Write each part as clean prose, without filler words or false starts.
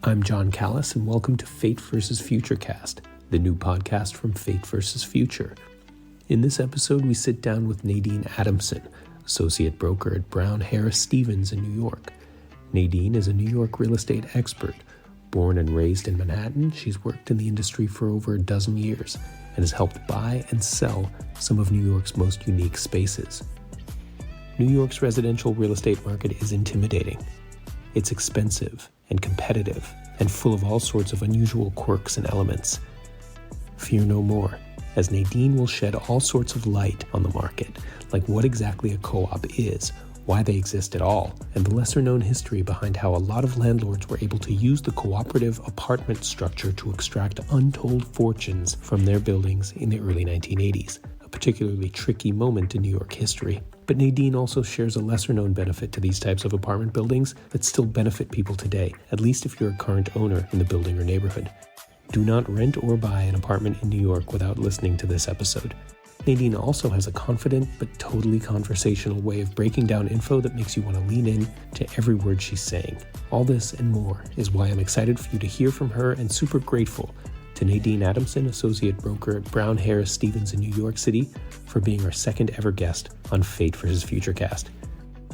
I'm Jon Kallus, and welcome to Fate vs. Futurecast, the new podcast from Fate vs. Future. In this episode, we sit down with Nadine Adamson, associate broker at Brown Harris Stevens in New York. Nadine is a New York real estate expert. Born and raised in Manhattan, she's worked in the industry for over a dozen years and has helped buy and sell some of New York's most unique spaces. New York's residential real estate market is intimidating. It's expensive and competitive and full of all sorts of unusual quirks and elements. Fear no more, as Nadine will shed all sorts of light on the market, like what exactly a co-op is, why they exist at all, and the lesser-known history behind how a lot of landlords were able to use the cooperative apartment structure to extract untold fortunes from their buildings in the early 1980s, a particularly tricky moment in New York history. But Nadine also shares a lesser-known benefit to these types of apartment buildings that still benefit people today, at least if you're a current owner in the building or neighborhood. Do not rent or buy an apartment in New York without listening to this episode. Nadine also has a confident but totally conversational way of breaking down info that makes you want to lean in to every word she's saying. All this and more is why I'm excited for you to hear from her and super grateful to Nadine Adamson, associate broker at Brown Harris Stevens in New York City, for being our second ever guest on Fate vs. Futurecast.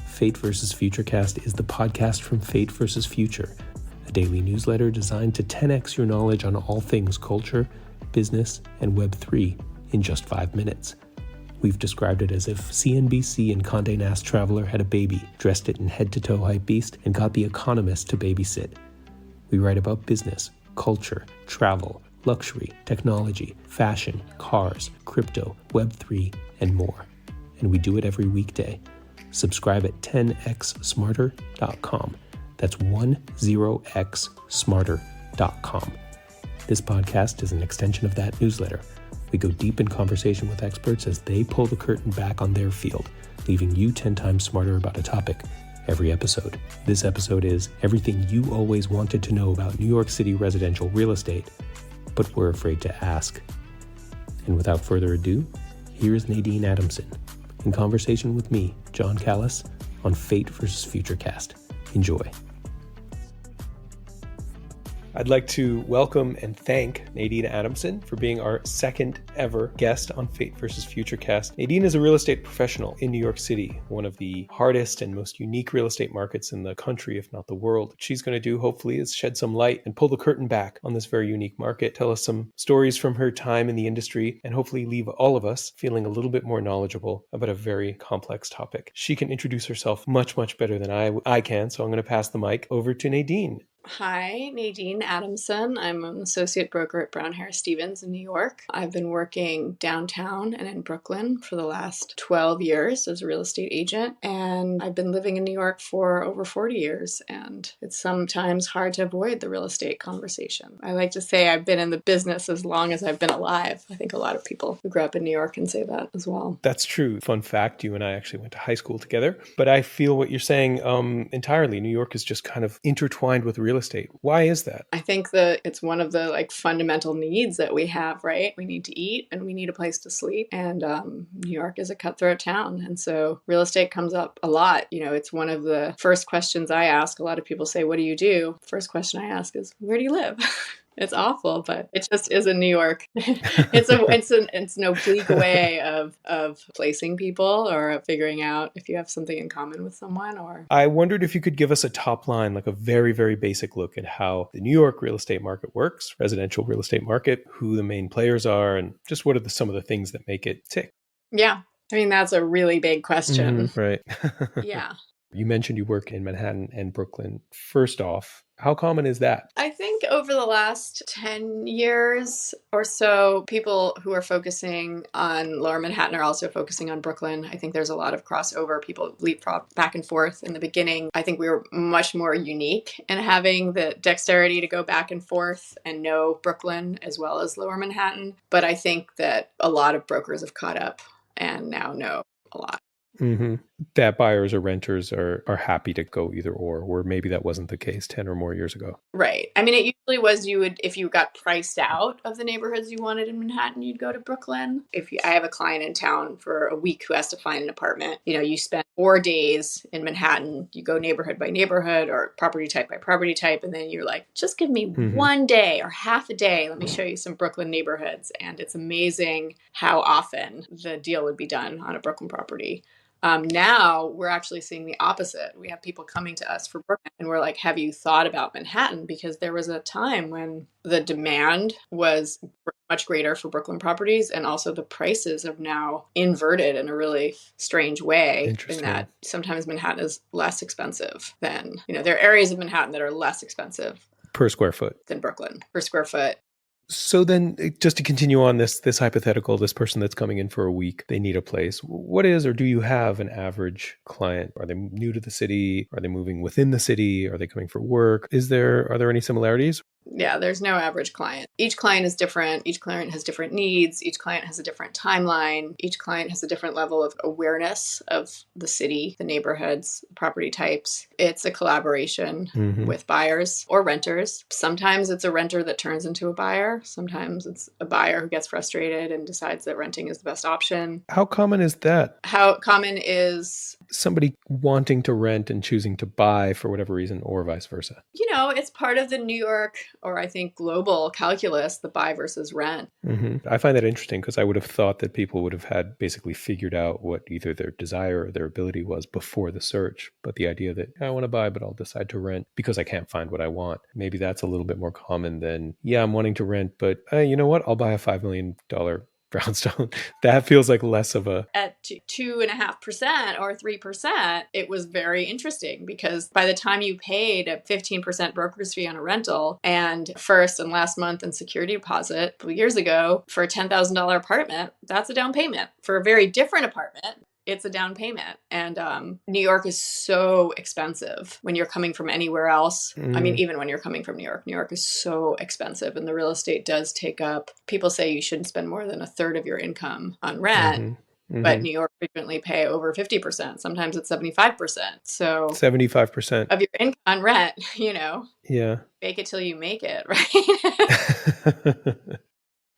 Fate vs. Futurecast is the podcast from Fate vs. Future, a daily newsletter designed to 10x your knowledge on all things culture, business, and Web3 in just 5 minutes. We've described it as if CNBC and Condé Nast Traveler had a baby, dressed it in head-to-toe hypebeast, and got The Economist to babysit. We write about business, culture, travel, luxury, technology, fashion, cars, crypto, Web3, and more. And we do it every weekday. Subscribe at 10xsmarter.com. That's 10xsmarter.com. This podcast is an extension of that newsletter. We go deep in conversation with experts as they pull the curtain back on their field, leaving you 10 times smarter about a topic every episode. This episode is everything you always wanted to know about New York City residential real estate, but were afraid to ask. And without further ado, here is Nadine Adamson in conversation with me, Jon Kallus, on Fate vs. Futurecast. Enjoy. I'd like to welcome and thank Nadine Adamson for being our second ever guest on Fate vs. Futurecast. Nadine is a real estate professional in New York City, one of the hardest and most unique real estate markets in the country, if not the world. What she's going to do, hopefully, is shed some light and pull the curtain back on this very unique market, tell us some stories from her time in the industry, and hopefully leave all of us feeling a little bit more knowledgeable about a very complex topic. She can introduce herself much, much better than I can, so I'm going to pass the mic over to Nadine. Hi, Nadine Adamson. I'm an associate broker at Brown Harris Stevens in New York. I've been working downtown and in Brooklyn for the last 12 years as a real estate agent, and I've been living in New York for over 40 years, and it's sometimes hard to avoid the real estate conversation. I like to say I've been in the business as long as I've been alive. I think a lot of people who grew up in New York can say that as well. That's true. Fun fact, you and I actually went to high school together, but I feel what you're saying entirely. New York is just kind of intertwined with real estate. Why is that? I think that it's one of the fundamental needs that we have, right? We need to eat and we need a place to sleep. And New York is a cutthroat town. And so real estate comes up a lot. You know, it's one of the first questions I ask. A lot of people say, what do you do? First question I ask is, where do you live? It's awful, but it just is in New York. It's an oblique way of placing people or of figuring out if you have something in common with someone. Or I wondered if you could give us a top line, like a very, very basic look at how the New York real estate market works, residential real estate market, who the main players are, and just what are some of the things that make it tick? Yeah. I mean, that's a really big question. Right. Yeah. You mentioned you work in Manhattan and Brooklyn. First off, how common is that? I think over the last 10 years or so, people who are focusing on Lower Manhattan are also focusing on Brooklyn. I think there's a lot of crossover. People leapfrog back and forth in the beginning. I think we were much more unique in having the dexterity to go back and forth and know Brooklyn as well as Lower Manhattan. But I think that a lot of brokers have caught up and now know a lot. Mm-hmm. that buyers or renters are happy to go either or, where maybe that wasn't the case 10 or more years ago. Right. I mean, it usually was if you got priced out of the neighborhoods you wanted in Manhattan, you'd go to Brooklyn. I have a client in town for a week who has to find an apartment, you spend 4 days in Manhattan, you go neighborhood by neighborhood or property type by property type. And then you're like, just give me 1 day or half a day. Let me show you some Brooklyn neighborhoods. And it's amazing how often the deal would be done on a Brooklyn property. Now we're actually seeing the opposite. We have people coming to us for Brooklyn and we're like, have you thought about Manhattan? Because there was a time when the demand was much greater for Brooklyn properties, and also the prices have now inverted in a really strange way, in that sometimes Manhattan is less expensive than, there are areas of Manhattan that are less expensive per square foot than Brooklyn per square foot. So then, just to continue on this hypothetical, this person that's coming in for a week, they need a place. What is, or do you have an average client? Are they new to the city? Are they moving within the city? Are they coming for work? Are there any similarities? Yeah, there's no average client. Each client is different. Each client has different needs. Each client has a different timeline. Each client has a different level of awareness of the city, the neighborhoods, property types. It's a collaboration with buyers or renters. Sometimes it's a renter that turns into a buyer. Sometimes it's a buyer who gets frustrated and decides that renting is the best option. How common is that? How common is somebody wanting to rent and choosing to buy for whatever reason, or vice versa? It's part of the New York, or I think global calculus, the buy versus rent. I find that interesting because I would have thought that people would have had basically figured out what either their desire or their ability was before the search. But the idea that I want to buy, but I'll decide to rent because I can't find what I want. Maybe that's a little bit more common than, I'm wanting to rent, but you know what? I'll buy a $5 million brownstone. That feels like less of a... At 2.5% or 3%, it was very interesting because by the time you paid a 15% broker's fee on a rental and first and last month in security deposit 2 years ago for a $10,000 apartment, that's a down payment. For a very different apartment, it's a down payment. And New York is so expensive when you're coming from anywhere else. I mean, even when you're coming from New York is so expensive. And the real estate does take up, people say you shouldn't spend more than a third of your income on rent. But New York frequently pay over 50%. Sometimes it's 75%. So 75% of your income on rent, Yeah. Fake it till you make it, right?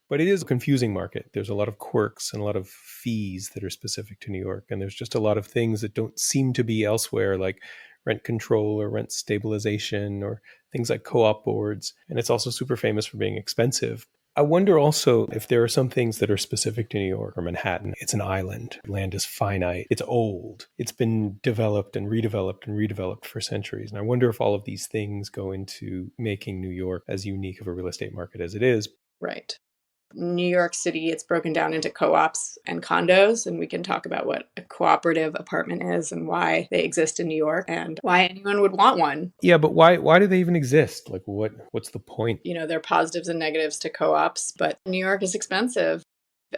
But it is a confusing market. There's a lot of quirks and a lot of fees that are specific to New York. And there's just a lot of things that don't seem to be elsewhere, like rent control or rent stabilization or things like co-op boards. And it's also super famous for being expensive. I wonder also if there are some things that are specific to New York or Manhattan. It's an island. Land is finite. It's old. It's been developed and redeveloped for centuries. And I wonder if all of these things go into making New York as unique of a real estate market as it is. Right. New York City, it's broken down into co-ops and condos, and we can talk about what a cooperative apartment is and why they exist in New York and why anyone would want one. Yeah, but why do they even exist? Like what's the point? There are positives and negatives to co-ops, but New York is expensive.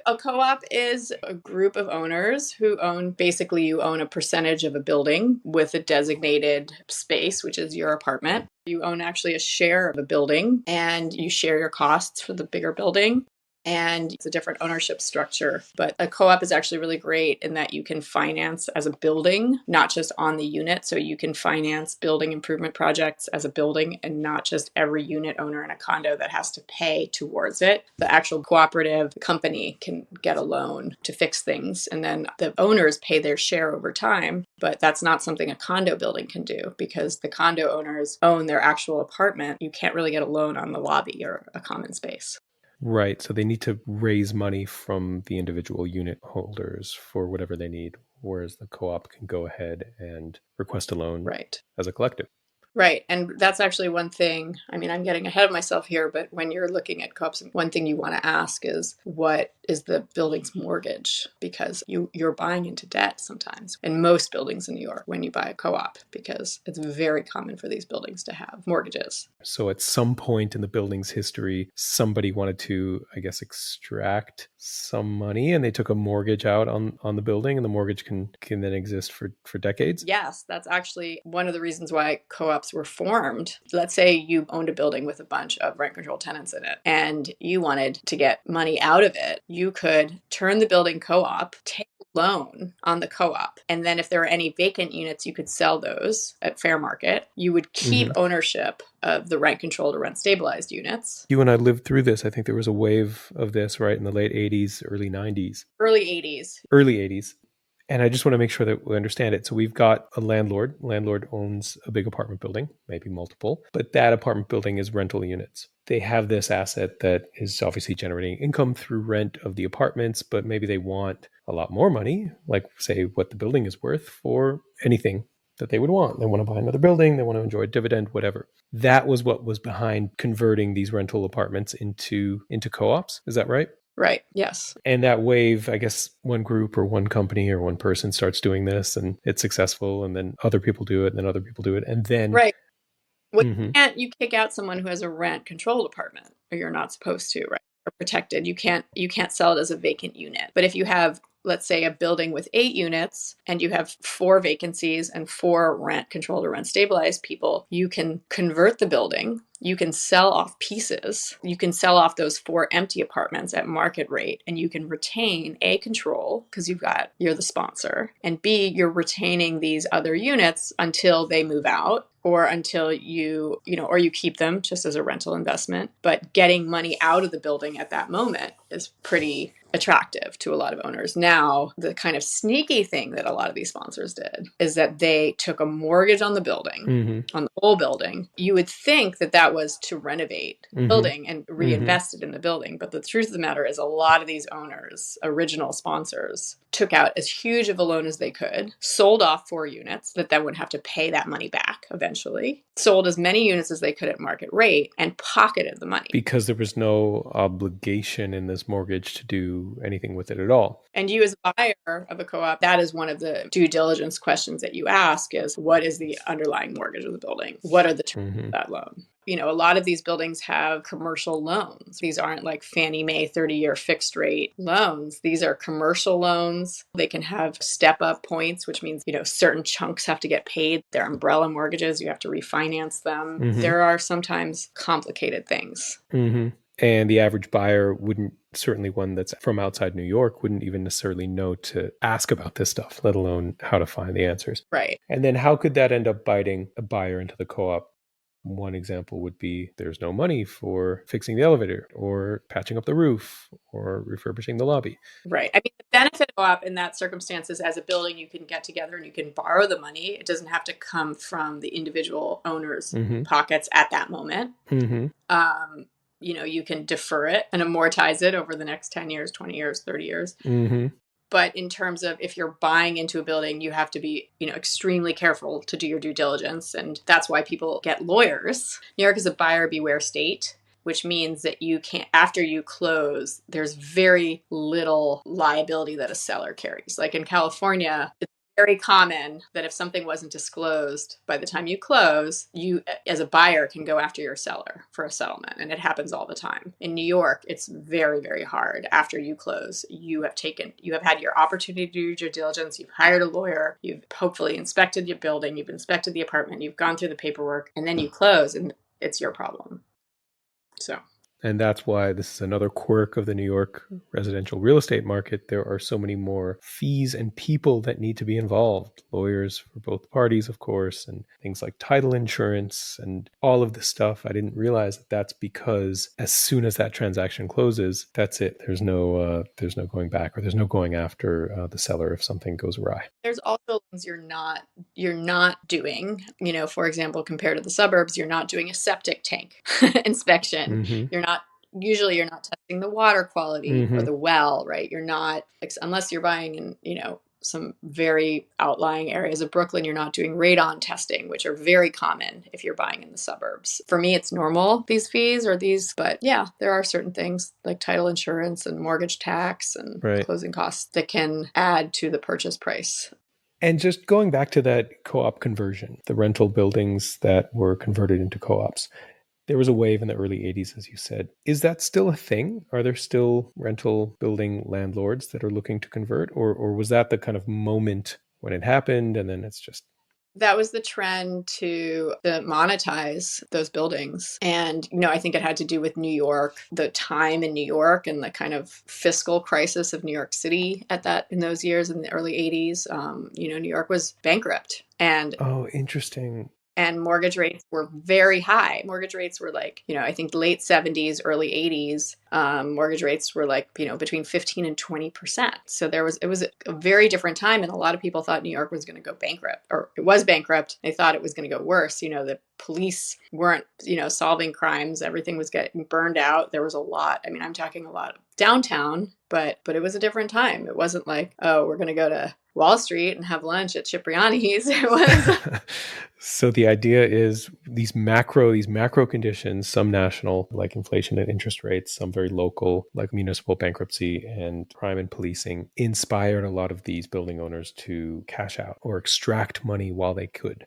A co-op is a group of owners who basically you own a percentage of a building with a designated space, which is your apartment. You own actually a share of a building and you share your costs for the bigger building. And it's a different ownership structure. But a co-op is actually really great in that you can finance as a building, not just on the unit. So you can finance building improvement projects as a building and not just every unit owner in a condo that has to pay towards it. The actual cooperative company can get a loan to fix things. And then the owners pay their share over time. But that's not something a condo building can do because the condo owners own their actual apartment. You can't really get a loan on the lobby or a common space. Right. So they need to raise money from the individual unit holders for whatever they need, whereas the co-op can go ahead and request a loan as a collective. Right. And that's actually one thing. I mean, I'm getting ahead of myself here, but when you're looking at co-ops, one thing you want to ask is what is the building's mortgage? Because you're buying into debt sometimes in most buildings in New York when you buy a co-op, because it's very common for these buildings to have mortgages. So at some point in the building's history, somebody wanted to, I guess, extract some money and they took a mortgage out on the building, and the mortgage can then exist for decades? Yes, that's actually one of the reasons why co-ops were formed. Let's say you owned a building with a bunch of rent control tenants in it and you wanted to get money out of it. You could turn the building co-op, take a loan on the co-op. And then if there are any vacant units, you could sell those at fair market. You would keep ownership of the rent controlled or rent stabilized units. You and I lived through this. I think there was a wave of this, right, in the late 80s, early 90s. Early 80s. Early 80s. And I just want to make sure that we understand it. So we've got a landlord. Landlord owns a big apartment building, maybe multiple, but that apartment building is rental units. They have this asset that is obviously generating income through rent of the apartments, but maybe they want a lot more money, like say what the building is worth for anything that they would want. They want to buy another building, they want to enjoy a dividend, whatever. That was what was behind converting these rental apartments into co-ops. Is that right? Right. Yes. And that wave, I guess one group or one company or one person starts doing this and it's successful, and then other people do it, and then other people do it. And then right. Well, you kick out someone who has a rent controlled apartment, or you're not supposed to, right? Or protected. You can't sell it as a vacant unit. But if you have, let's say, a building with 8 units and you have 4 vacancies and 4 rent controlled or rent stabilized people, you can convert the building. You can sell off pieces. You can sell off those 4 empty apartments at market rate, and you can retain A, control, because you're the sponsor, and B, you're retaining these other units until they move out, or until or you keep them just as a rental investment. But getting money out of the building at that moment is pretty attractive to a lot of owners. Now, the kind of sneaky thing that a lot of these sponsors did is that they took a mortgage on the building, on the whole building. You would think that was to renovate the building and reinvest it in the building. But the truth of the matter is a lot of these owners, original sponsors, took out as huge of a loan as they could, sold off 4 units that then would have to pay that money back eventually, sold as many units as they could at market rate, and pocketed the money. Because there was no obligation in this mortgage to do anything with it at all. And you as a buyer of a co-op, that is one of the due diligence questions that you ask is, what is the underlying mortgage of the building? What are the terms of that loan? A lot of these buildings have commercial loans. These aren't like Fannie Mae 30-year fixed rate loans. These are commercial loans. They can have step-up points, which means, certain chunks have to get paid. They're umbrella mortgages. You have to refinance them. There are sometimes complicated things. And the average buyer certainly one that's from outside New York, wouldn't even necessarily know to ask about this stuff, let alone how to find the answers. Right. And then how could that end up biting a buyer into the co-op? One example would be there's no money for fixing the elevator or patching up the roof or refurbishing the lobby. Right. I mean, the benefit of co-op in that circumstance is as a building, you can get together and you can borrow the money. It doesn't have to come from the individual owner's pockets at that moment. You can defer it and amortize it over the next 10 years, 20 years, 30 years. But in terms of if you're buying into a building, you have to be, extremely careful to do your due diligence. And that's why people get lawyers. New York is a buyer beware state, which means that you can't, after you close, there's very little liability that a seller carries. Like in California, it's very common that if something wasn't disclosed by the time you close, you as a buyer can go after your seller for a settlement. And it happens all the time. In New York, it's very, very hard. After you close, you have had your opportunity to do your due diligence. You've hired a lawyer. You've hopefully inspected your building. You've inspected the apartment. You've gone through the paperwork, and then you close and it's your problem. And that's why this is another quirk of the New York residential real estate market. There are so many more fees and people that need to be involved. Lawyers for both parties, of course, and things like title insurance and all of this stuff. I didn't realize that that's because as soon as that transaction closes, that's it. There's no going back, or there's no going after the seller if something goes awry. There's also things you're not doing. For example, compared to the suburbs, you're not doing a septic tank inspection. You're not testing the water quality or the well, right? You're not, unless you're buying in, some very outlying areas of Brooklyn, you're not doing radon testing, which are very common if you're buying in the suburbs. For me, it's normal, these fees but yeah, there are certain things like title insurance and mortgage tax and closing costs that can add to the purchase price. And just going back to that co-op conversion, the rental buildings that were converted into co-ops, there was a wave in the early 80s, as you said. Is that still a thing? Are there still rental building landlords that are looking to convert? Or was that the kind of moment when it happened and then it's just That was the trend to monetize those buildings. And, I think it had to do with New York, the time in New York and the kind of fiscal crisis of New York City in those years in the early 80s. New York was bankrupt. Oh, interesting. And mortgage rates were very high. Mortgage rates were like, I think late 70s, early 80s. Mortgage rates were like, between 15 and 20%. So it was a very different time. And a lot of people thought New York was going to go bankrupt, or it was bankrupt. They thought it was going to go worse. The police weren't, solving crimes. Everything was getting burned out. There was a lot. I mean, I'm talking a lot of downtown, but it was a different time. It wasn't like, oh, we're going to go to Wall Street and have lunch at Cipriani's. It was. So the idea is these macro conditions, some national like inflation and interest rates, some very local like municipal bankruptcy and crime and policing, inspired a lot of these building owners to cash out or extract money while they could,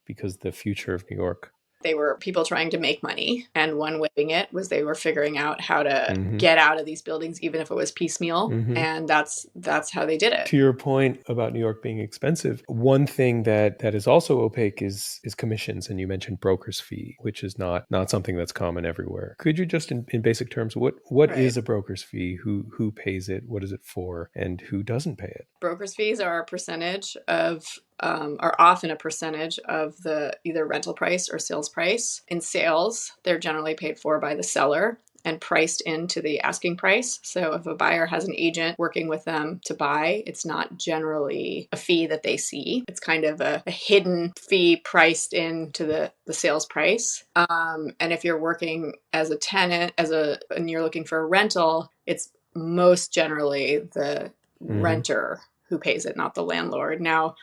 because the future of New York. They were people trying to make money, and one way it was they were figuring out how to get out of these buildings, even if it was piecemeal, and that's how they did it. To your point about New York being expensive, one thing that is also opaque is commissions, and you mentioned broker's fee, which is not something that's common everywhere. Could you just, in basic terms, what right. is a broker's fee? Who pays it? What is it for? And who doesn't pay it? Broker's fees are a percentage of are often a percentage of the either rental price or sales price. In sales, they're generally paid for by the seller and priced into the asking price. So if a buyer has an agent working with them to buy, it's not generally a fee that they see. It's kind of a hidden fee priced into the sales price. And if you're working as a tenant, and you're looking for a rental, it's most generally the renter who pays it, not the landlord. Now,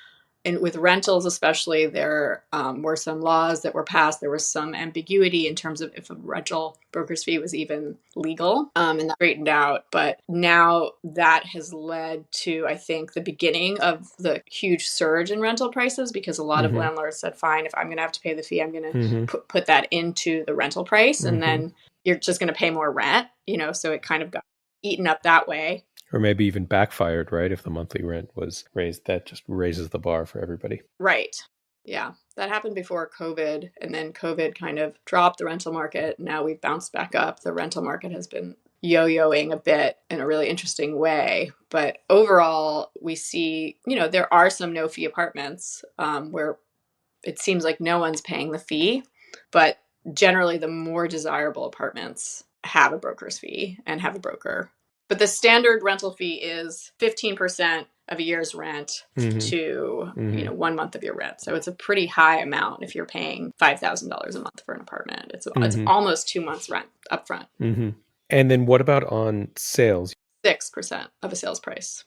and with rentals especially, there were some laws that were passed. There was some ambiguity in terms of if a rental broker's fee was even legal, and that straightened out. But now that has led to, I think, the beginning of the huge surge in rental prices, because a lot of landlords said, fine, if I'm going to have to pay the fee, I'm going to put that into the rental price, and then you're just going to pay more rent, so it kind of got eaten up that way. Or maybe even backfired, right? If the monthly rent was raised, that just raises the bar for everybody. Right. Yeah. That happened before COVID. And then COVID kind of dropped the rental market. Now we've bounced back up. The rental market has been yo-yoing a bit in a really interesting way. But overall, we see, there are some no-fee apartments where it seems like no one's paying the fee. But generally, the more desirable apartments have a broker's fee and have a broker. But the standard rental fee is 15% of a year's rent to 1 month of your rent. So it's a pretty high amount if you're paying $5,000 a month for an apartment. It's almost 2 months rent upfront. And then what about on sales? 6% of a sales price.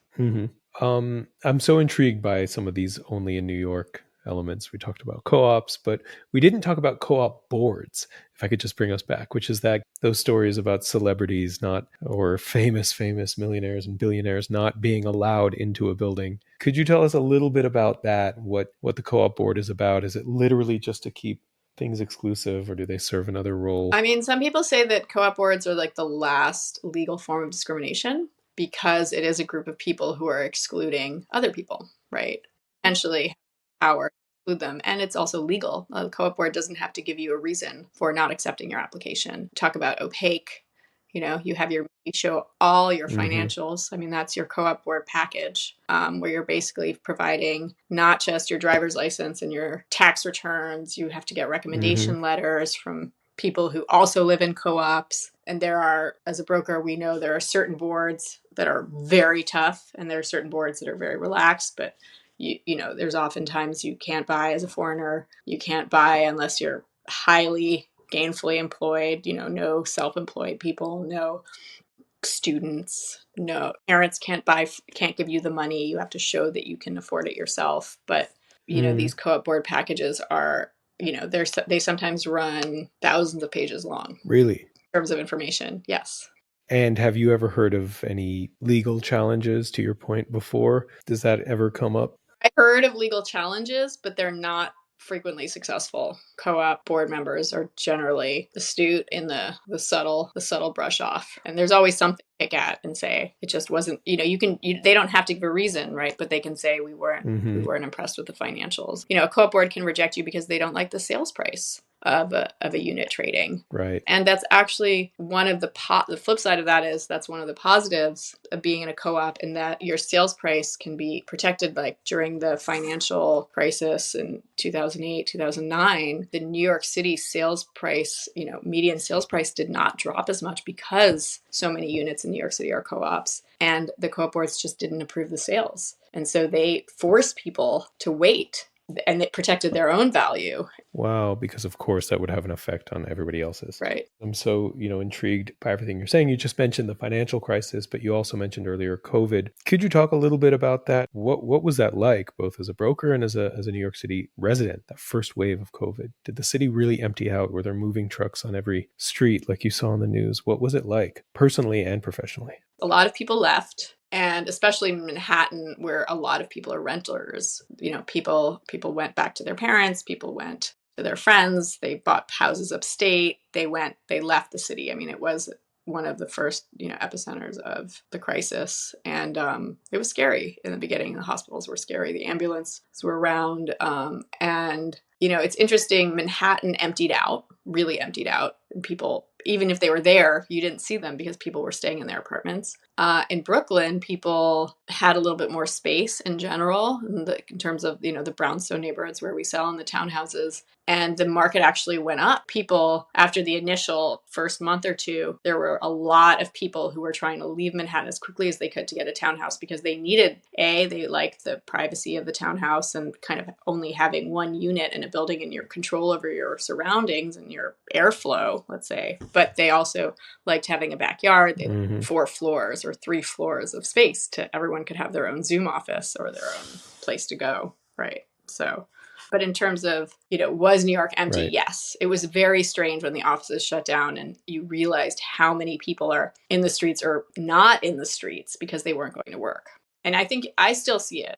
I'm so intrigued by some of these only in New York elements. We talked about co-ops, but we didn't talk about co-op boards, if I could just bring us back, which is that those stories about celebrities or famous millionaires and billionaires not being allowed into a building. Could you tell us a little bit about that? What the co-op board is about? Is it literally just to keep things exclusive, or do they serve another role? I mean, some people say that co-op boards are like the last legal form of discrimination, because it is a group of people who are excluding other people, right? Potentially power to exclude them. And it's also legal. The co-op board doesn't have to give you a reason for not accepting your application. Talk about opaque. You show all your financials. I mean, that's your co-op board package, where you're basically providing not just your driver's license and your tax returns. You have to get recommendation letters from people who also live in co-ops. And as a broker, we know there are certain boards that are very tough, and there are certain boards that are very relaxed. But there's oftentimes you can't buy as a foreigner. You can't buy unless you're highly gainfully employed, no self-employed people, no students, no parents can't give you the money. You have to show that you can afford it yourself. But, these co-op board packages are, they sometimes run thousands of pages long. Really? In terms of information. Yes. And have you ever heard of any legal challenges, to your point before? Does that ever come up? I heard of legal challenges, but they're not frequently successful. Co-op board members are generally astute in the subtle brush off. And there's always something pick at and say it just wasn't, they don't have to give a reason, right? But they can say we weren't impressed with the financials. A co-op board can reject you because they don't like the sales price of a unit trading. Right. And that's actually one of the flip side of that is that's one of the positives of being in a co-op, in that your sales price can be protected. Like during the financial crisis in 2008, 2009, the New York City sales price, median sales price did not drop as much because so many units in New York City are co-ops, and the co-op boards just didn't approve the sales. And so they forced people to wait, and it protected their own value. Wow, because of course that would have an effect on everybody else's. Right. I'm so, intrigued by everything you're saying. You just mentioned the financial crisis, but you also mentioned earlier COVID. Could you talk a little bit about that? What was that like, both as a broker and as a New York City resident, that first wave of COVID? Did the city really empty out? Were there moving trucks on every street like you saw in the news? What was it like, personally and professionally? A lot of people left. And especially in Manhattan, where a lot of people are renters, people went back to their parents, people went to their friends, they bought houses upstate, they left the city. I mean, it was one of the first, epicenters of the crisis. And it was scary in the beginning. The hospitals were scary. The ambulances were around. And it's interesting. Manhattan really emptied out. People, even if they were there, you didn't see them because people were staying in their apartments. In Brooklyn, people had a little bit more space in general, in terms of, the brownstone neighborhoods where we sell, in the townhouses. And the market actually went up. People, after the initial first month or two, there were a lot of people who were trying to leave Manhattan as quickly as they could to get a townhouse, because they liked the privacy of the townhouse and kind of only having one unit in a building and your control over your surroundings and your airflow, let's say. But they also liked having a backyard. They liked 4 floors or 3 floors of space everyone could have their own Zoom office or their own place to go. Right. So, but in terms of, was New York empty? Right. Yes. It was very strange when the offices shut down and you realized how many people are in the streets or not in the streets because they weren't going to work. And I think I still see it.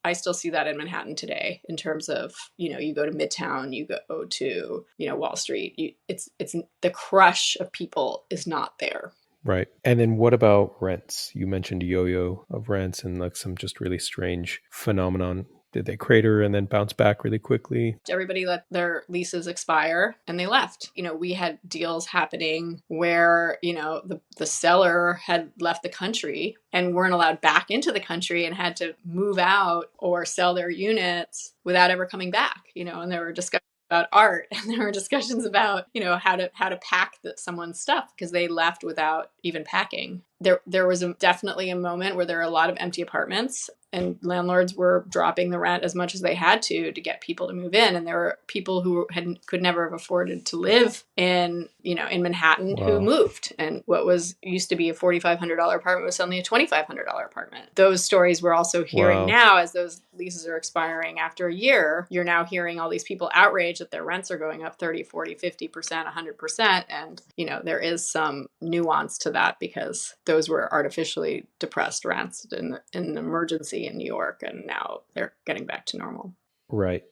I still see that in Manhattan today, in terms of, you go to Midtown, you go to, Wall Street. It's the crush of people is not there. Right. And then what about rents? You mentioned a yo-yo of rents and like some just really strange phenomenon. Did they crater and then bounce back really quickly? Everybody let their leases expire and they left. We had deals happening where, the seller had left the country and weren't allowed back into the country and had to move out or sell their units without ever coming back, and there were discussions about art, and there were discussions about, how to pack someone's stuff because they left without even packing. There was definitely a moment where there were a lot of empty apartments, and landlords were dropping the rent as much as they had to get people to move in. And there were people who could never have afforded to live in Manhattan. Wow. Who moved. And what used to be a $4,500 apartment was suddenly a $2,500 apartment. Those stories we're also hearing now as those leases are expiring after a year. You're now hearing all these people outraged that their rents are going up 30, 40, 50%, 100%. And, there is some nuance to that because those were artificially depressed rents in an emergency in New York, and now they're getting back to normal. Right.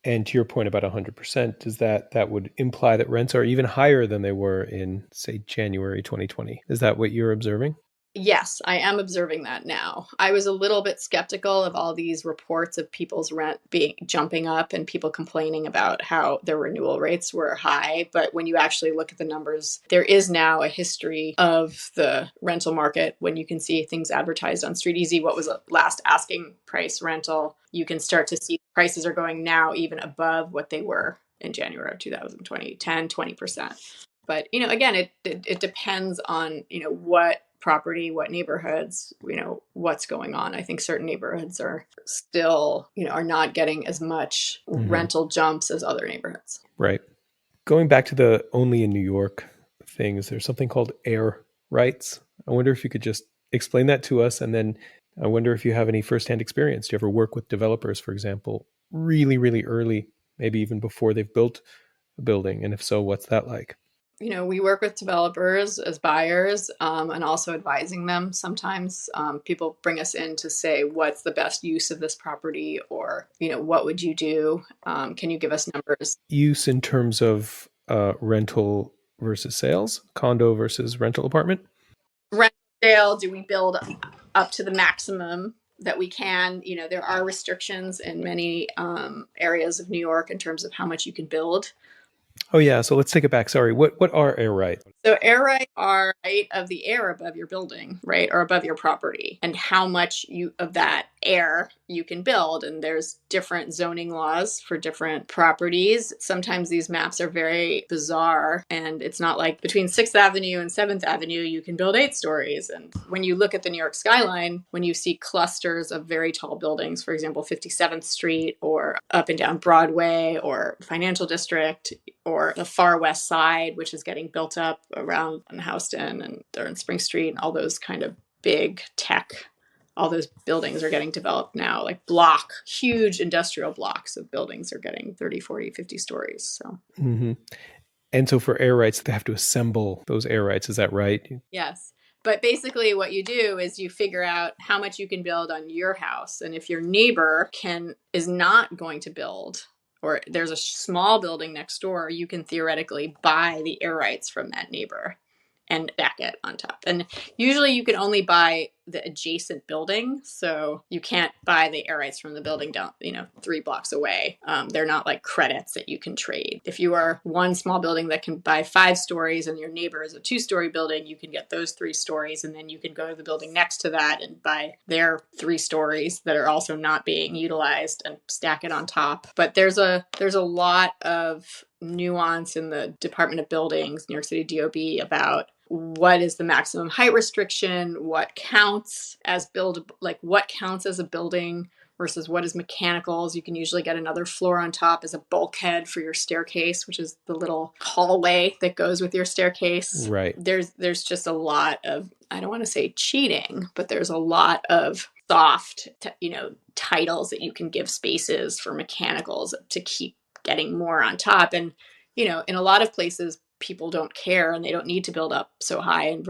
And to your point about 100%, does that would imply that rents are even higher than they were in, say, January 2020? Is that what you're observing? Yes, I am observing that now. I was a little bit skeptical of all these reports of people's rent jumping up and people complaining about how their renewal rates were high. But when you actually look at the numbers, there is now a history of the rental market. When you can see things advertised on Street Easy, what was the last asking price rental, you can start to see prices are going now even above what they were in January of 2020, 10, 20%. But, again, it depends on, what property, what neighborhoods, what's going on. I think certain neighborhoods are still, are not getting as much rental jumps as other neighborhoods. Right. Going back to the only in New York things, there's something called air rights. I wonder if you could just explain that to us. And then I wonder if you have any firsthand experience. Do you ever work with developers, for example, really, really early, maybe even before they've built a building? And if so, what's that like? We work with developers as buyers and also advising them. Sometimes people bring us in to say, what's the best use of this property? Or, what would you do? Can you give us numbers? Use in terms of rental versus sales, condo versus rental apartment? Rental scale? Do we build up to the maximum that we can? There are restrictions in many areas of New York in terms of how much you can build. Oh yeah, so let's take it back. Sorry, what are air rights? So air rights are right of the air above your building, right, or above your property, and how much of that air you can build. And there's different zoning laws for different properties. Sometimes these maps are very bizarre, and it's not like between 6th Avenue and 7th Avenue you can build 8 stories. And when you look at the New York skyline, when you see clusters of very tall buildings, for example 57th Street or up and down Broadway or Financial District or the far west side, which is getting built up around Houston and they're in Spring Street, and all those kind of big tech, all those buildings are getting developed now, like huge industrial blocks of buildings are getting 30, 40, 50 stories. So. Mm-hmm. And so for air rights, they have to assemble those air rights. Is that right? Yes. But basically what you do is you figure out how much you can build on your house. And if your neighbor is not going to build, or there's a small building next door, you can theoretically buy the air rights from that neighbor and stack it on top. And usually you can only buy the adjacent building. So you can't buy the air rights from the building down, 3 blocks away. They're not like credits that you can trade. If you are one small building that can buy 5 stories and your neighbor is a 2-story building, you can get those 3 stories. And then you can go to the building next to that and buy their 3 stories that are also not being utilized and stack it on top. But there's a lot of nuance in the Department of Buildings, New York City DOB, about what is the maximum height restriction, what counts as what counts as a building versus what is mechanicals. You can usually get another floor on top as a bulkhead for your staircase, which is the little hallway that goes with your staircase. Right. There's just a lot of, I don't want to say cheating, but there's a lot of soft, titles that you can give spaces for mechanicals to keep getting more on top. And, in a lot of places, people don't care and they don't need to build up so high, and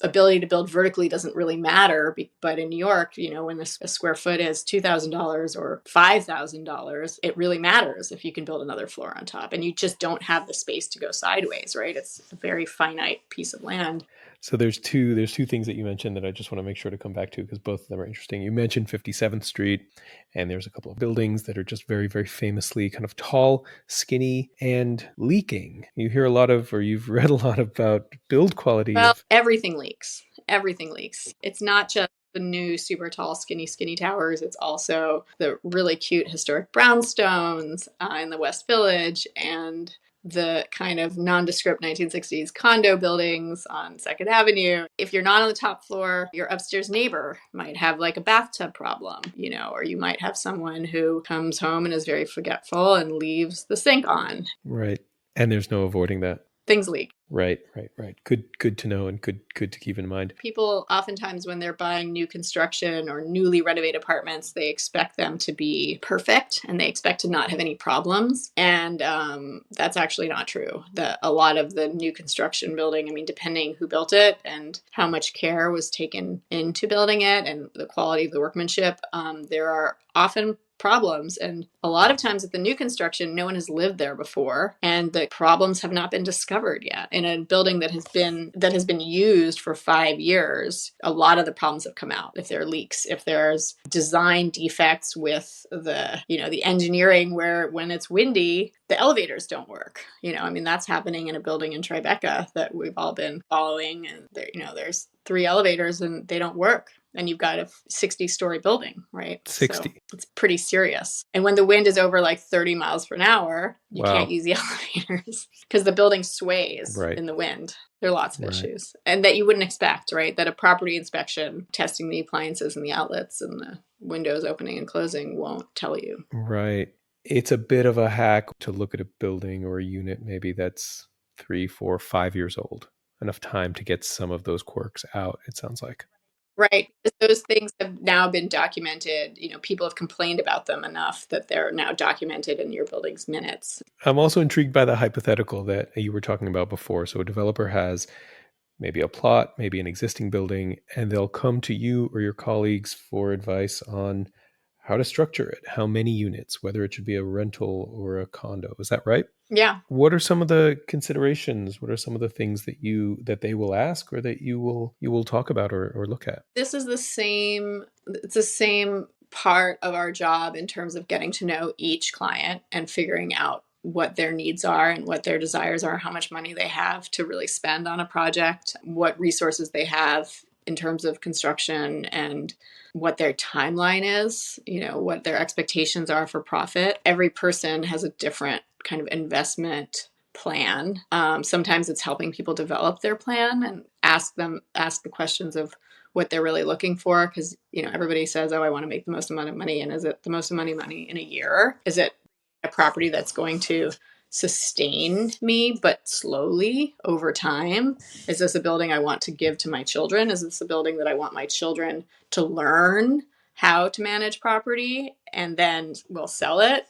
ability to build vertically doesn't really matter. But in New York, when a square foot is $2,000 or $5,000, it really matters if you can build another floor on top, and you just don't have the space to go sideways, right? It's a very finite piece of land. So there's two things that you mentioned that I just want to make sure to come back to, because both of them are interesting. You mentioned 57th Street, and there's a couple of buildings that are just very, very famously kind of tall, skinny, and leaking. You hear a lot of, or you've read a lot about build quality. Well, everything leaks. Everything leaks. It's not just the new super tall, skinny towers. It's also the really cute historic brownstones in the West Village, and the kind of nondescript 1960s condo buildings on 2nd Avenue. If you're not on the top floor, your upstairs neighbor might have like a bathtub problem, or you might have someone who comes home and is very forgetful and leaves the sink on. Right. And there's no avoiding that. Things leak. Right. Good to know, and good to keep in mind. People oftentimes, when they're buying new construction or newly renovated apartments, they expect them to be perfect and they expect to not have any problems. And that's actually not true. A lot of the new construction building, depending who built it and how much care was taken into building it and the quality of the workmanship, there are often problems. And a lot of times at the new construction, no one has lived there before, and the problems have not been discovered yet. In a building that has been used for 5 years, a lot of the problems have come out. If there are leaks, if there's design defects with the engineering, where when it's windy, the elevators don't work. That's happening in a building in Tribeca that we've all been following, and there's 3 elevators and they don't work. And you've got a 60-story building, right? 60. So it's pretty serious. And when the wind is over like 30 miles per hour, you can't use the elevators because the building sways in the wind. There are lots of issues. And that you wouldn't expect, right? That a property inspection testing the appliances and the outlets and the windows opening and closing won't tell you. Right. It's a bit of a hack to look at a building or a unit maybe that's 3, 4, 5 years old. Enough time to get some of those quirks out, it sounds like. Right. Those things have now been documented. People have complained about them enough that they're now documented in your building's minutes. I'm also intrigued by the hypothetical that you were talking about before. So a developer has maybe a plot, maybe an existing building, and they'll come to you or your colleagues for advice on how to structure it, how many units, whether it should be a rental or a condo. Is that right? Yeah. What are some of the considerations? What are some of the things that they will ask or that you will talk about or look at? This is it's the same part of our job in terms of getting to know each client and figuring out what their needs are and what their desires are, how much money they have to really spend on a project, what resources they have in terms of construction, and what their timeline is, what their expectations are for profit. Every person has a different kind of investment plan. Sometimes it's helping people develop their plan and ask the questions of what they're really looking for, because everybody says, oh, I want to make the most amount of money. And is it the most amount of money in a year? Is it a property that's going to sustain me but slowly over time? Is this a building I want to give to my children? Is this a building that I want my children to learn how to manage property and then we'll sell it?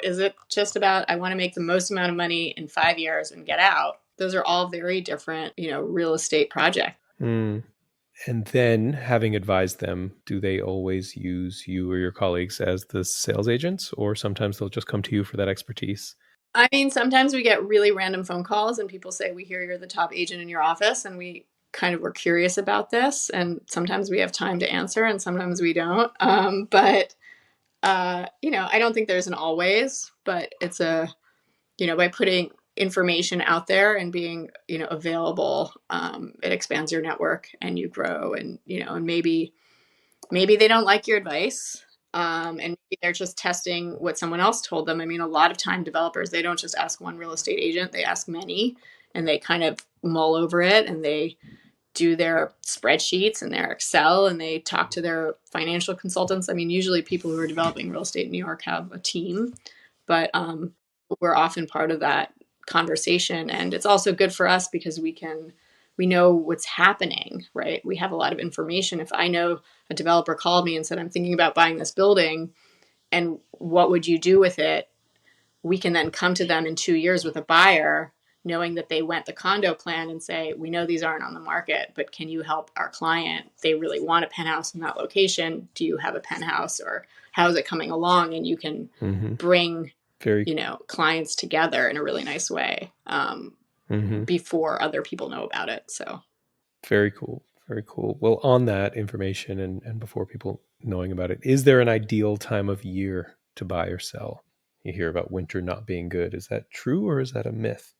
Is it just about I want to make the most amount of money in 5 years and get out? Those are all very different, real estate projects. Mm. And then, having advised them, do they always use you or your colleagues as the sales agents, or sometimes they'll just come to you for that expertise? I mean, sometimes we get really random phone calls and people say, we hear you're the top agent in your office and we kind of were curious about this. And sometimes we have time to answer and sometimes we don't. But I don't think there's an always, but it's by putting information out there and being, available, it expands your network and you grow and maybe they don't like your advice. And maybe they're just testing what someone else told them. I mean, a lot of time developers, they don't just ask one real estate agent, they ask many and they kind of mull over it and they do their spreadsheets and their Excel and they talk to their financial consultants. I mean, usually people who are developing real estate in New York have a team, but we're often part of that conversation. And it's also good for us because we know what's happening, right? We have a lot of information. If I know a developer called me and said, I'm thinking about buying this building and what would you do with it? We can then come to them in 2 years with a buyer, knowing that they went the condo plan and say, we know these aren't on the market, but can you help our client? They really want a penthouse in that location. Do you have a penthouse or how is it coming along? And you can bring, clients together in a really nice way before other people know about it. So very cool. Very cool. Well, on that information and before people knowing about it, is there an ideal time of year to buy or sell? You hear about winter not being good. Is that true or is that a myth?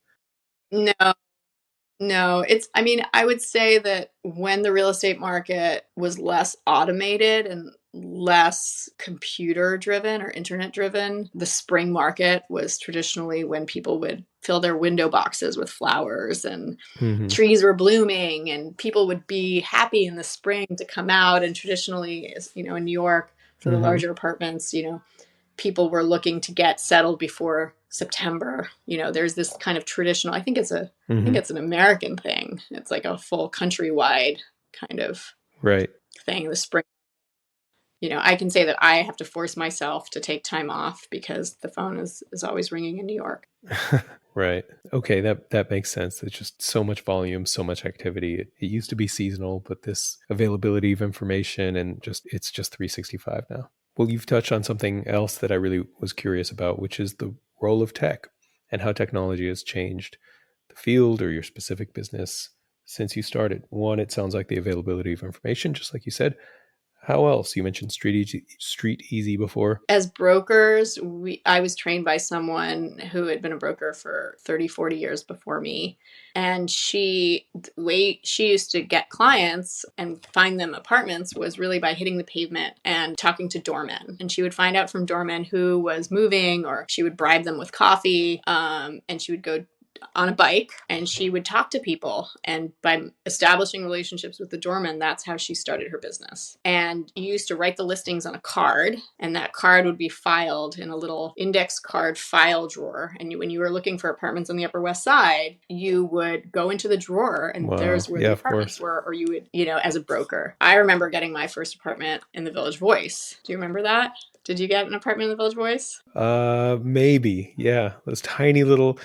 No, I would say that when the real estate market was less automated and less computer driven or internet driven, the spring market was traditionally when people would fill their window boxes with flowers and trees were blooming and people would be happy in the spring to come out. And traditionally, in New York for the larger apartments, people were looking to get settled before September. There's this kind of traditional, I think it's an American thing. It's like a full countrywide kind of thing. The spring, I can say that I have to force myself to take time off because the phone is always ringing in New York. Right. Okay. That makes sense. There's just so much volume, so much activity. It used to be seasonal, but this availability of information and it's just 365 now. Well, you've touched on something else that I really was curious about, which is the role of tech and how technology has changed the field or your specific business since you started. One, it sounds like the availability of information, just like you said. How else? You mentioned Street Easy before. As brokers, I was trained by someone who had been a broker for 30, 40 years before me. And the way she used to get clients and find them apartments was really by hitting the pavement and talking to doormen. And she would find out from doormen who was moving, or she would bribe them with coffee, and she would go on a bike and she would talk to people, and by establishing relationships with the doorman, that's how she started her business. And you used to write the listings on a card, and that card would be filed in a little index card file drawer, and when you were looking for apartments on the Upper West Side, you would go into the drawer and there's where the apartments were, or you would, as a broker. I remember getting my first apartment in the Village Voice. Do you remember that? Did you get an apartment in the Village Voice? Maybe. Yeah. Those tiny little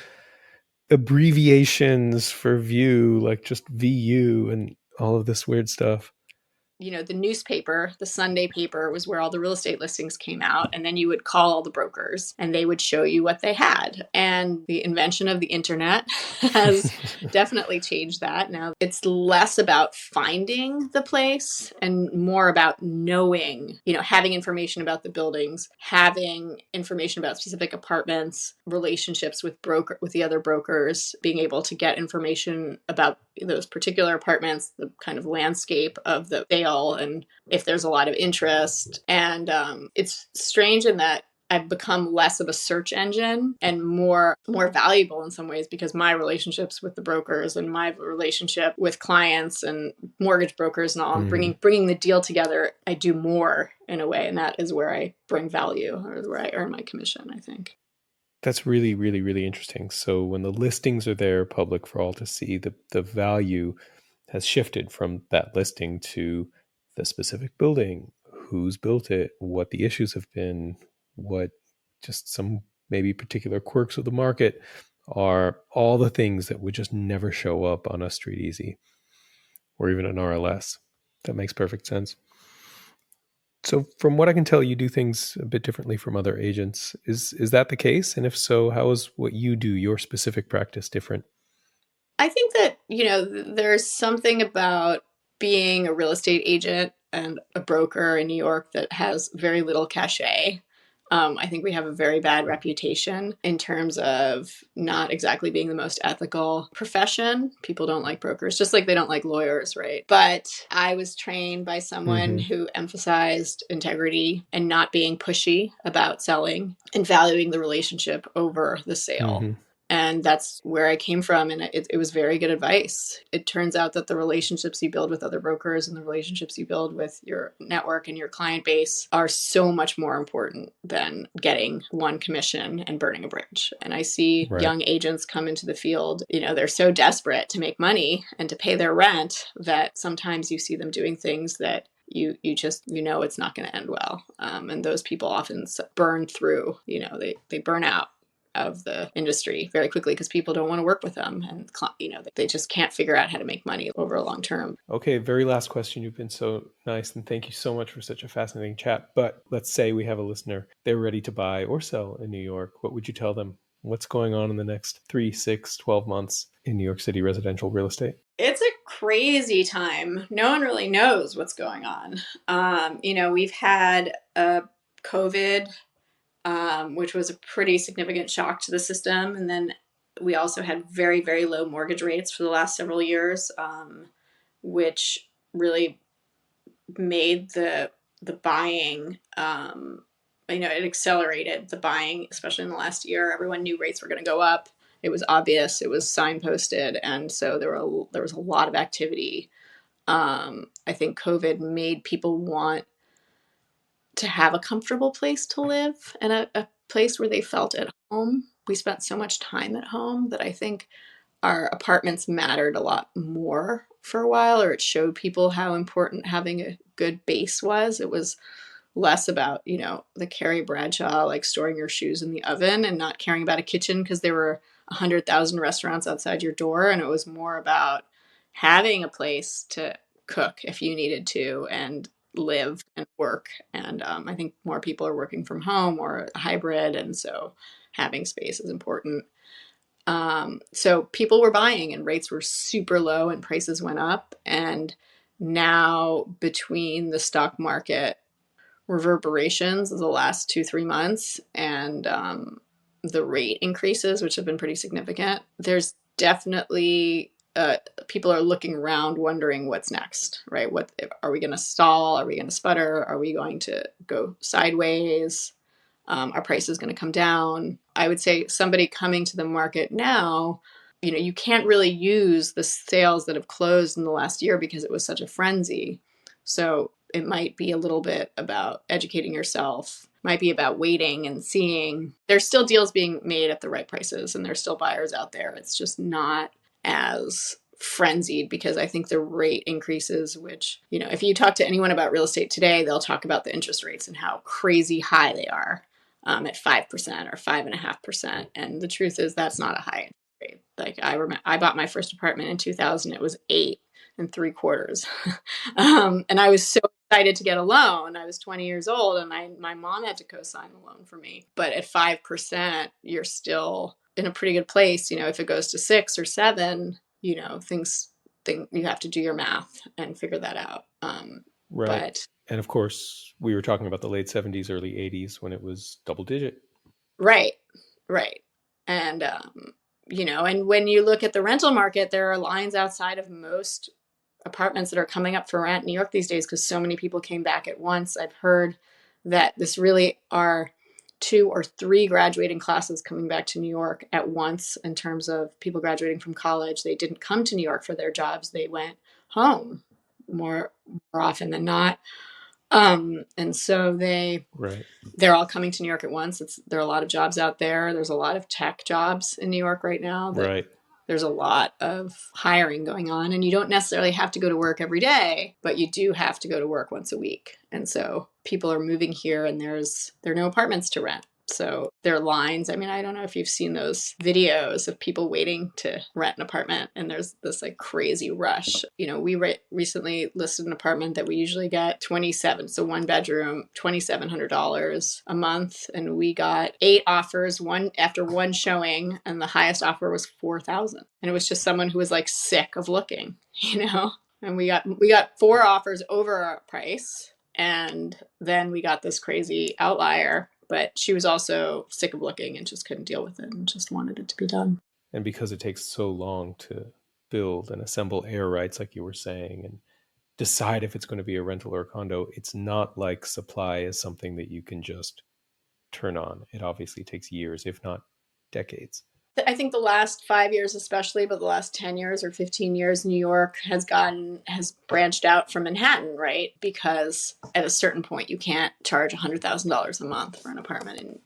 abbreviations for view, like just VU and all of this weird stuff. the newspaper, the Sunday paper was where all the real estate listings came out. And then you would call all the brokers and they would show you what they had. And the invention of the internet has definitely changed that. Now it's less about finding the place and more about knowing, having information about the buildings, having information about specific apartments, relationships with the other brokers, being able to get information about those particular apartments, the kind of landscape of the sale, and if there's a lot of interest. And it's strange in that I've become less of a search engine and more valuable in some ways, because my relationships with the brokers and my relationship with clients and mortgage brokers and all, bringing the deal together, I do more in a way, and that is where I bring value, or where I earn my commission, I think. That's really, really, really interesting. So when the listings are there public for all to see, the value has shifted from that listing to the specific building, who's built it, what the issues have been, what just some maybe particular quirks of the market are, all the things that would just never show up on a Street Easy or even an RLS. That makes perfect sense. So from what I can tell, you do things a bit differently from other agents. Is that the case? And if so, how is what you do, your specific practice, different? I think that, there's something about being a real estate agent and a broker in New York that has very little cachet. I think we have a very bad reputation in terms of not exactly being the most ethical profession. People don't like brokers, just like they don't like lawyers, right? But I was trained by someone who emphasized integrity and not being pushy about selling and valuing the relationship over the sale. And that's where I came from. And it was very good advice. It turns out that the relationships you build with other brokers and the relationships you build with your network and your client base are so much more important than getting one commission and burning a bridge. And I see young agents come into the field, they're so desperate to make money and to pay their rent that sometimes you see them doing things that you just, it's not going to end well. And those people often burn through, they burn out of the industry very quickly because people don't want to work with them, and they just can't figure out how to make money over a long term. Okay, very last question. You've been so nice, and thank you so much for such a fascinating chat. But let's say we have a listener, they're ready to buy or sell in New York. What would you tell them? What's going on in the next 3, 6, 12 months in New York City residential real estate? It's a crazy time. No one really knows what's going on. We've had a COVID, which was a pretty significant shock to the system. And then we also had very, very low mortgage rates for the last several years, which really made the buying, it accelerated the buying, especially in the last year. Everyone knew rates were going to go up. It was obvious. It was signposted. And so there was a lot of activity. I think COVID made people want to have a comfortable place to live and a place where they felt at home. We spent so much time at home that I think our apartments mattered a lot more for a while, or it showed people how important having a good base was. It was less about, the Carrie Bradshaw, like storing your shoes in the oven and not caring about a kitchen because there were 100,000 restaurants outside your door. And it was more about having a place to cook if you needed to and live and work. And I think more people are working from home or hybrid. And so having space is important. So people were buying and rates were super low and prices went up. And now between the stock market reverberations of the last 2-3 months and the rate increases, which have been pretty significant, there's definitely people are looking around wondering what's next, right? What are we going to stall? Are we going to sputter? Are we going to go sideways? Are prices going to come down? I would say somebody coming to the market now, you can't really use the sales that have closed in the last year because it was such a frenzy. So it might be a little bit about educating yourself, might be about waiting and seeing. There's still deals being made at the right prices and there's still buyers out there. It's just not as frenzied because I think the rate increases, which, if you talk to anyone about real estate today, they'll talk about the interest rates and how crazy high they are at 5% or 5.5%. And the truth is that's not a high interest rate. Like I bought my first apartment in 2000, it was 8. 3.75. And I was so excited to get a loan. I was 20 years old and my mom had to co-sign the loan for me. But at 5%, you're still in a pretty good place. If it goes to 6 or 7, you have to do your math and figure that out. Right. But and of course, we were talking about the late 70s, early 80s when it was double digit. Right. And, and when you look at the rental market, there are lines outside of most apartments that are coming up for rent in New York these days because so many people came back at once. I've heard that this really are 2 or 3 graduating classes coming back to New York at once in terms of people graduating from college. They didn't come to New York for their jobs. They went home more often than not. And so they're all coming to New York at once. There are a lot of jobs out there. There's a lot of tech jobs in New York right now. Right. There's a lot of hiring going on, and you don't necessarily have to go to work every day, but you do have to go to work once a week. And so people are moving here and there are no apartments to rent. So there are lines. I mean, I don't know if you've seen those videos of people waiting to rent an apartment, and there's this like crazy rush. We recently listed an apartment that we usually get 27, so 1 bedroom, $2,700 a month, and we got 8 offers after 1 showing, and the highest offer was $4,000, and it was just someone who was like sick of looking, And we got 4 offers over our price, and then we got this crazy outlier. But she was also sick of looking and just couldn't deal with it and just wanted it to be done. And because it takes so long to build and assemble air rights, like you were saying, and decide if it's going to be a rental or a condo, it's not like supply is something that you can just turn on. It obviously takes years, if not decades. I think the last 5 years especially, but the last 10 years or 15 years, New York has branched out from Manhattan, right? Because at a certain point, you can't charge $100,000 a month for an apartment in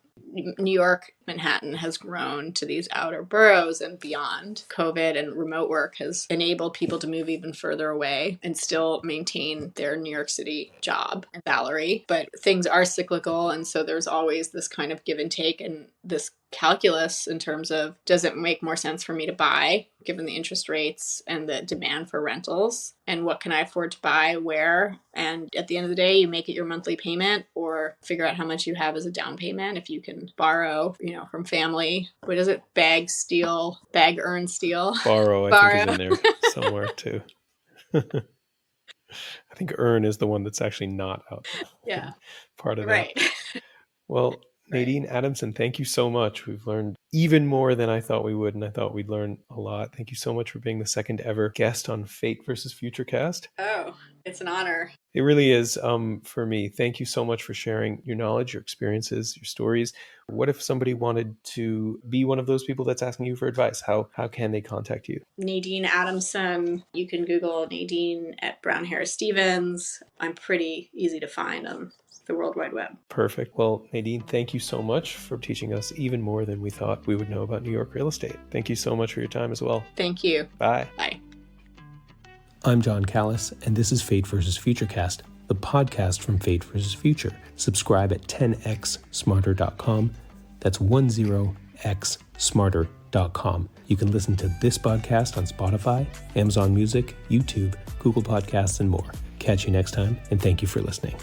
New York. Manhattan has grown to these outer boroughs and beyond. COVID and remote work has enabled people to move even further away and still maintain their New York City job and salary. But things are cyclical, and so there's always this kind of give and take and this calculus in terms of, does it make more sense for me to buy given the interest rates and the demand for rentals, and what can I afford to buy where? And at the end of the day, you make it your monthly payment or figure out how much you have as a down payment. If you can borrow, from family, what is it? Bag, earn, steal. Borrow, I think is in there somewhere too. I think earn is the one that's actually not out. Yeah. Part of right. that. Well, Nadine Adamson, thank you so much. We've learned even more than I thought we would, and I thought we'd learn a lot. Thank you so much for being the second ever guest on Fate versus Futurecast. Oh, it's an honor. It really is for me. Thank you so much for sharing your knowledge, your experiences, your stories. What if somebody wanted to be one of those people that's asking you for advice? How can they contact you? Nadine Adamson. You can Google Nadine at Brown Harris Stevens. I'm pretty easy to find on the World Wide Web. Perfect. Well, Nadine, thank you so much for teaching us even more than we thought we would know about New York real estate. Thank you so much for your time as well. Thank you. Bye. Bye. I'm Jon Kallus, and this is Fate versus Futurecast, the podcast from Fate versus Future. Subscribe at 10xsmarter.com. That's 10xsmarter.com. You can listen to this podcast on Spotify, Amazon Music, YouTube, Google Podcasts, and more. Catch you next time, and thank you for listening.